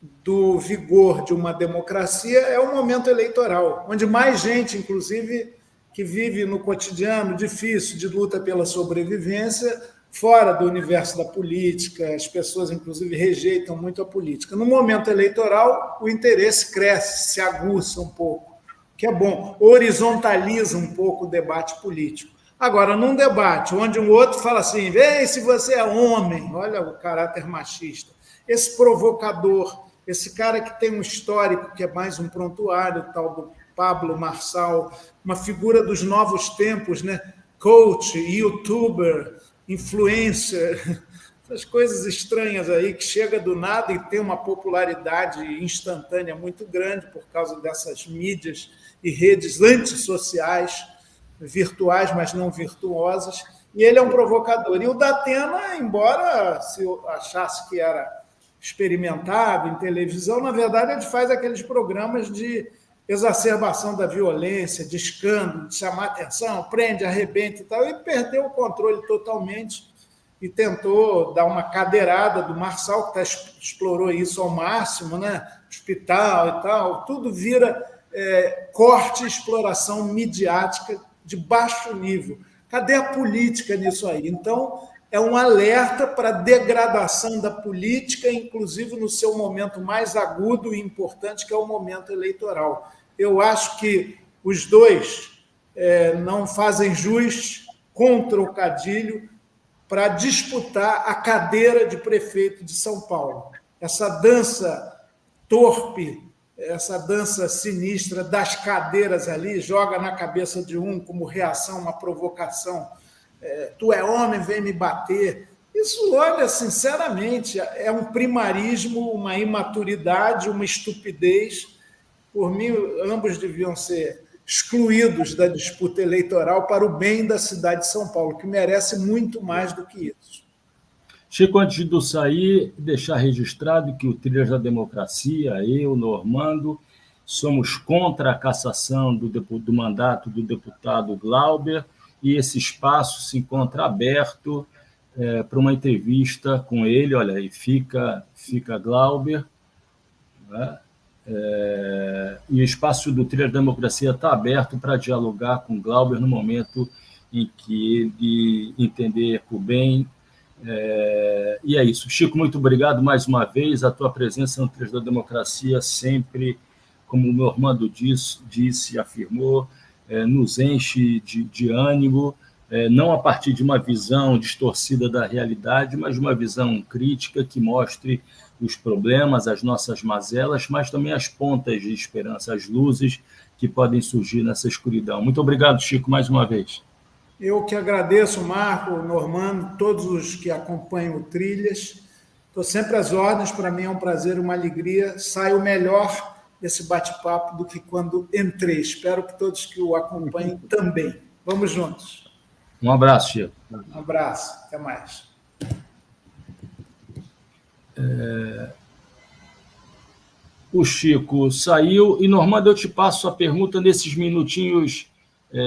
do vigor de uma democracia é o momento eleitoral, onde mais gente, inclusive, que vive no cotidiano difícil de luta pela sobrevivência, fora do universo da política, as pessoas, inclusive, rejeitam muito a política. No momento eleitoral, o interesse cresce, se aguça um pouco, que é bom, horizontaliza um pouco o debate político. Agora, num debate onde um outro fala assim, vê se você é homem, olha o caráter machista, esse provocador, esse cara que tem um histórico que é mais um prontuário, tal do Pablo Marçal, uma figura dos novos tempos, né? Coach, youtuber, influencer, essas coisas estranhas aí que chega do nada e tem uma popularidade instantânea muito grande por causa dessas mídias e redes antissociais, virtuais, mas não virtuosas, e ele é um provocador. E o Datena, embora se eu achasse que era experimentado em televisão, na verdade ele faz aqueles programas de exacerbação da violência, de escândalo, de chamar atenção, prende, arrebenta e tal, e perdeu o controle totalmente e tentou dar uma cadeirada do Marçal, que explorou isso ao máximo, né? Hospital e tal, tudo vira corte e exploração midiática de baixo nível. Cadê a política nisso aí? Então, é um alerta para a degradação da política, inclusive no seu momento mais agudo e importante, que é o momento eleitoral. Eu acho que os dois não fazem jus com o trocadilho para disputar a cadeira de prefeito de São Paulo. Essa dança torpe, essa dança sinistra das cadeiras ali, joga na cabeça de um como reação, uma provocação. Tu é homem, vem me bater. Isso, olha, sinceramente, é um primarismo, uma imaturidade, uma estupidez. Por mim, ambos deviam ser excluídos da disputa eleitoral para o bem da cidade de São Paulo, que merece muito mais do que isso. Chico, antes de sair, deixar registrado que o Trilhas da Democracia, eu, Normando, somos contra a cassação do mandato do deputado Glauber, e esse espaço se encontra aberto para uma entrevista com ele. Olha aí, fica Glauber, né? E o espaço do Trilhas da Democracia está aberto para dialogar com Glauber no momento em que ele entender por bem. E é isso. Chico, muito obrigado mais uma vez. A tua presença no Trilhas da Democracia sempre, como o meu Normando disse e afirmou, nos enche de ânimo, não a partir de uma visão distorcida da realidade, mas de uma visão crítica que mostre os problemas, as nossas mazelas, mas também as pontas de esperança, as luzes que podem surgir nessa escuridão. Muito obrigado, Chico, mais uma vez. Eu que agradeço, Marco, Normando, todos os que acompanham o Trilhas. Estou sempre às ordens, para mim é um prazer, uma alegria. Saio melhor desse bate-papo do que quando entrei. Espero que todos que o acompanhem também. Vamos juntos. Um abraço, Chico. Um abraço. Até mais. O Chico saiu. E, Normando, eu te passo a pergunta nesses minutinhos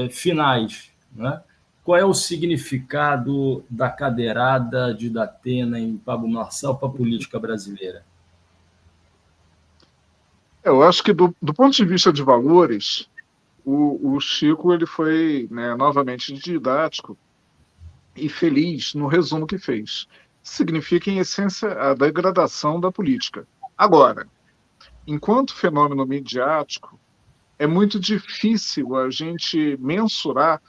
finais, né? Qual é o significado da cadeirada de Datena em Pablo Marçal para a política brasileira? Eu acho que, do ponto de vista de valores, o Chico ele foi, né, novamente didático e feliz no resumo que fez. Significa, em essência, a degradação da política. Agora, enquanto fenômeno midiático, é muito difícil a gente mensurar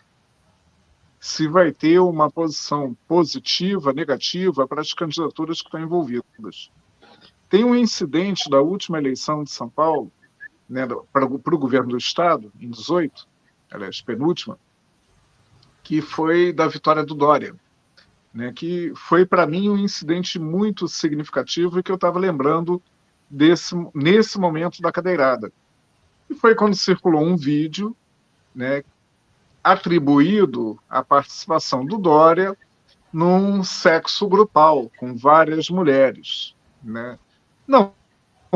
se vai ter uma posição positiva, negativa para as candidaturas que estão envolvidas. Tem um incidente da última eleição de São Paulo, né, para o governo do Estado, em 18, aliás, penúltima, que foi da vitória do Dória, né, que foi, para mim, um incidente muito significativo e que eu estava lembrando nesse momento da cadeirada. E foi quando circulou um vídeo, né, atribuído à participação do Dória num sexo grupal, com várias mulheres, né? Não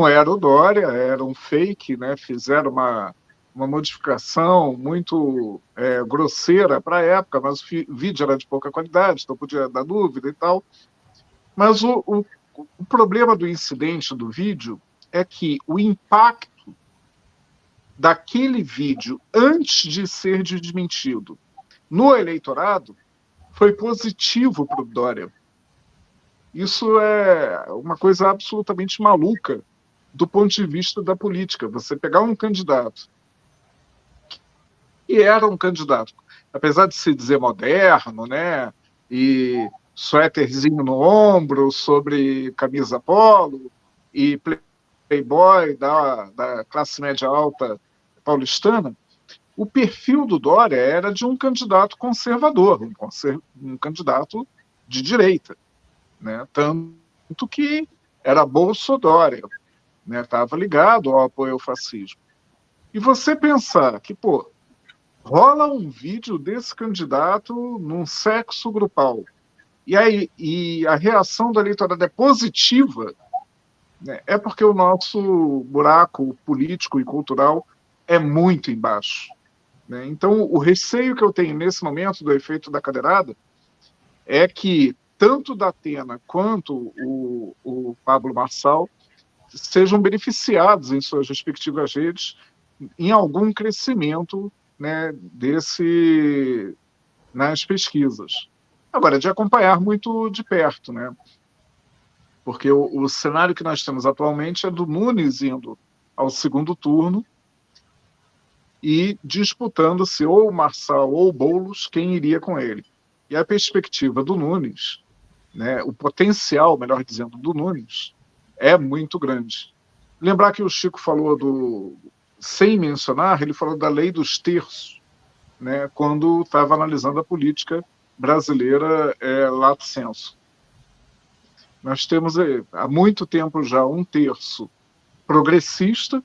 era o Dória, era um fake, né? Fizeram uma modificação muito grosseira para a época, mas o vídeo era de pouca qualidade, então podia dar dúvida e tal. Mas o problema do incidente do vídeo é que o impacto daquele vídeo, antes de ser desmentido, no eleitorado, foi positivo para o Dória. Isso é uma coisa absolutamente maluca do ponto de vista da política. Você pegar um candidato que era um candidato, apesar de se dizer moderno, né, e suéterzinho no ombro, sobre camisa polo, e playboy da classe média alta paulistana, o perfil do Dória era de um candidato conservador, um candidato de direita, né? Tanto que era Bolsodória, né? Estava ligado ao apoio ao fascismo. E você pensar que, pô, rola um vídeo desse candidato num sexo grupal, e a reação do eleitorado é positiva, né? É porque o nosso buraco político e cultural é muito embaixo, né? Então, o receio que eu tenho nesse momento do efeito da cadeirada é que tanto da Atena quanto o Pablo Marçal sejam beneficiados em suas respectivas redes em algum crescimento, né, nas pesquisas. Agora, de acompanhar muito de perto, né? Porque o cenário que nós temos atualmente é do Nunes indo ao segundo turno e disputando-se ou o Marçal ou o Boulos, quem iria com ele. E a perspectiva do Nunes, né, o potencial, melhor dizendo, do Nunes, é muito grande. Lembrar que o Chico falou sem mencionar, ele falou da lei dos terços, né, quando estava analisando a política brasileira lato sensu. Nós temos há muito tempo já um terço progressista,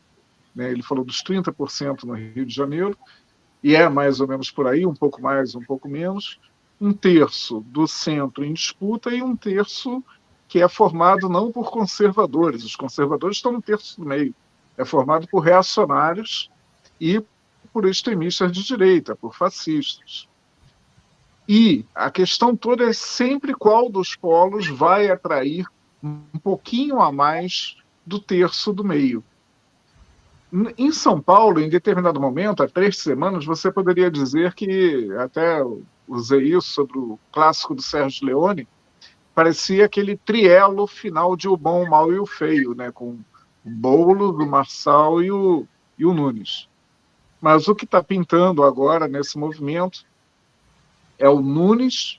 né, ele falou dos 30% no Rio de Janeiro, e é mais ou menos por aí, um pouco mais, um pouco menos, um terço do centro em disputa e um terço que é formado não por conservadores, os conservadores estão no terço do meio, é formado por reacionários e por extremistas de direita, por fascistas. E a questão toda é sempre qual dos polos vai atrair um pouquinho a mais do terço do meio. Em São Paulo, em determinado momento, há 3 semanas, você poderia dizer que, até usei isso sobre o clássico do Sérgio Leone, parecia aquele trielo final de O Bom, o Mal e o Feio, né, com o Boulos, o Marçal e o Nunes. Mas o que está pintando agora nesse movimento é o Nunes,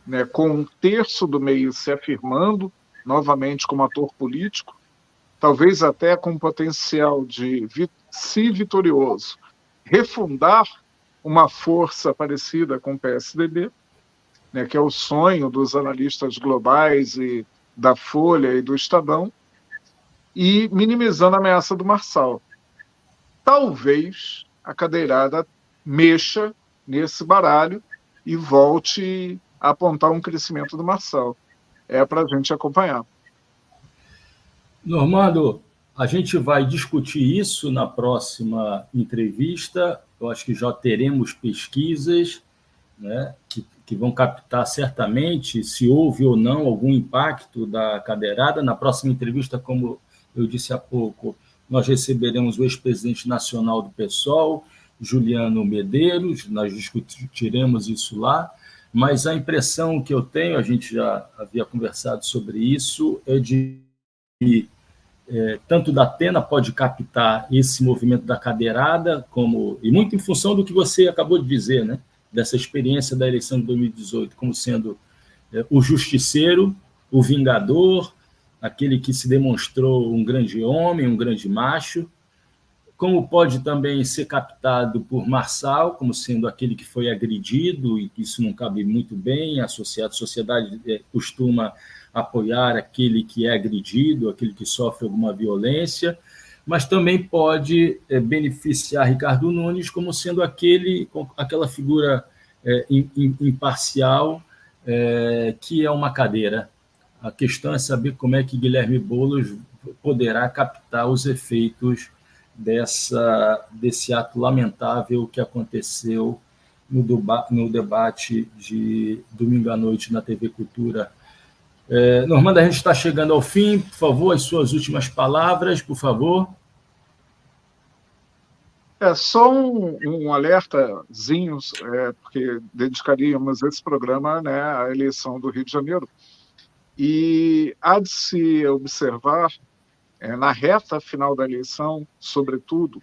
né, com um terço do meio se afirmando novamente como ator político, talvez até com potencial de, se vitorioso, refundar uma força parecida com o PSDB, né, que é o sonho dos analistas globais e da Folha e do Estadão, e minimizando a ameaça do Marçal. Talvez a cadeirada mexa nesse baralho e volte a apontar um crescimento do Marçal. É para a gente acompanhar. Normando, a gente vai discutir isso na próxima entrevista. Eu acho que já teremos pesquisas, né, que vão captar certamente se houve ou não algum impacto da cadeirada. Na próxima entrevista, como eu disse há pouco, nós receberemos o ex-presidente nacional do PSOL, Juliano Medeiros, nós discutiremos isso lá, mas a impressão que eu tenho, a gente já havia conversado sobre isso, é de que tanto da Atena pode captar esse movimento da cadeirada, e muito em função do que você acabou de dizer, né? Dessa experiência da eleição de 2018, como sendo o justiceiro, o vingador, aquele que se demonstrou um grande homem, um grande macho, como pode também ser captado por Marçal, como sendo aquele que foi agredido, e isso não cabe muito bem, a sociedade costuma apoiar aquele que é agredido, aquele que sofre alguma violência, mas também pode beneficiar Ricardo Nunes como sendo aquela figura imparcial que é uma cadeira. A questão é saber como é que Guilherme Boulos poderá captar os efeitos desse ato lamentável que aconteceu no debate de domingo à noite na TV Cultura. Normando, a gente está chegando ao fim. Por favor, as suas últimas palavras, por favor. Só um alertazinho, porque dedicaríamos esse programa, né, à eleição do Rio de Janeiro. E há de se observar, na reta final da eleição, sobretudo,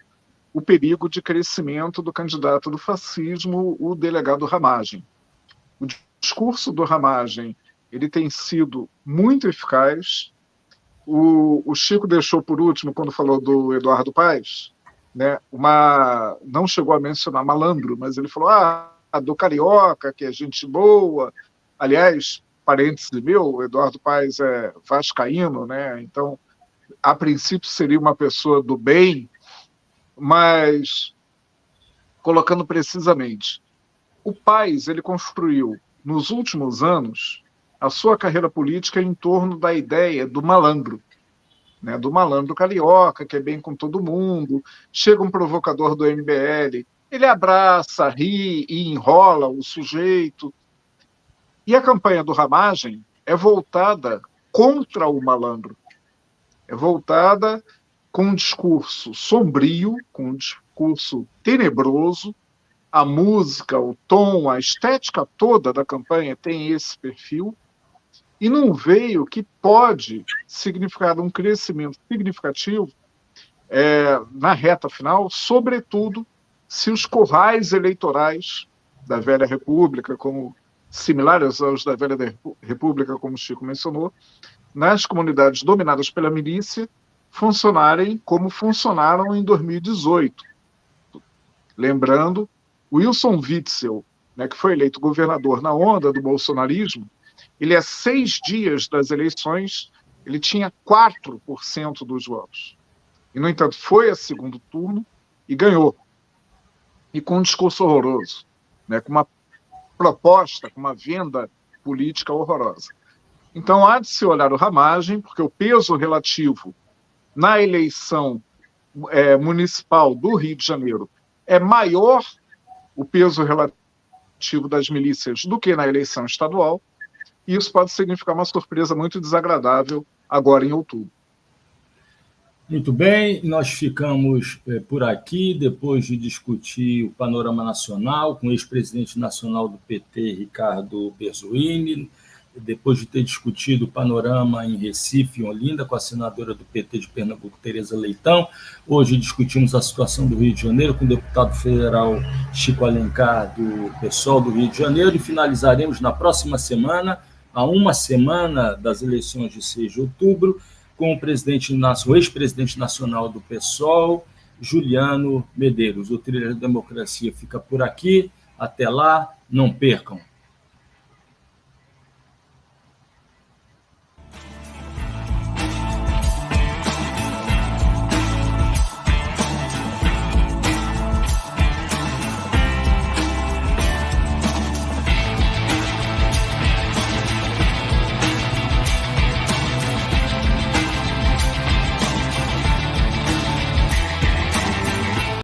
o perigo de crescimento do candidato do fascismo, o delegado Ramagem. O discurso do Ramagem ele tem sido muito eficaz. O Chico deixou por último, quando falou do Eduardo Paes, né, não chegou a mencionar malandro, mas ele falou do Carioca, que é gente boa. Aliás, parênteses meu, o Eduardo Paes é vascaíno, né? Então, a princípio, seria uma pessoa do bem, mas, colocando precisamente, o Paes ele construiu, nos últimos anos, a sua carreira política em torno da ideia do malandro, né, do malandro carioca, que é bem com todo mundo. Chega um provocador do MBL, ele abraça, ri e enrola o sujeito. E a campanha do Ramagem é voltada contra o malandro, é voltada com um discurso sombrio, com um discurso tenebroso. A música, o tom, a estética toda da campanha tem esse perfil, e num veio que pode significar um crescimento significativo na reta final, sobretudo se os currais eleitorais da Velha República, similares aos da Velha República, como o Chico mencionou, nas comunidades dominadas pela milícia, funcionarem como funcionaram em 2018. Lembrando, Wilson Witzel, né, que foi eleito governador na onda do bolsonarismo, ele, há 6 dias das eleições, ele tinha 4% dos votos. E, no entanto, foi a segundo turno e ganhou. E com um discurso horroroso, né, com uma proposta, com uma venda política horrorosa. Então, há de se olhar o Ramagem, porque o peso relativo na eleição municipal do Rio de Janeiro é maior, o peso relativo das milícias, do que na eleição estadual. E isso pode significar uma surpresa muito desagradável agora em outubro. Muito bem, nós ficamos por aqui, depois de discutir o panorama nacional com o ex-presidente nacional do PT, Ricardo Berzoini, depois de ter discutido o panorama em Recife e Olinda com a senadora do PT de Pernambuco, Tereza Leitão. Hoje discutimos a situação do Rio de Janeiro com o deputado federal Chico Alencar, do PSOL do Rio de Janeiro, e finalizaremos na próxima semana, a uma semana das eleições de 6 de outubro, com o ex-presidente nacional do PSOL, Juliano Medeiros. O Trilha da Democracia fica por aqui. Até lá, não percam.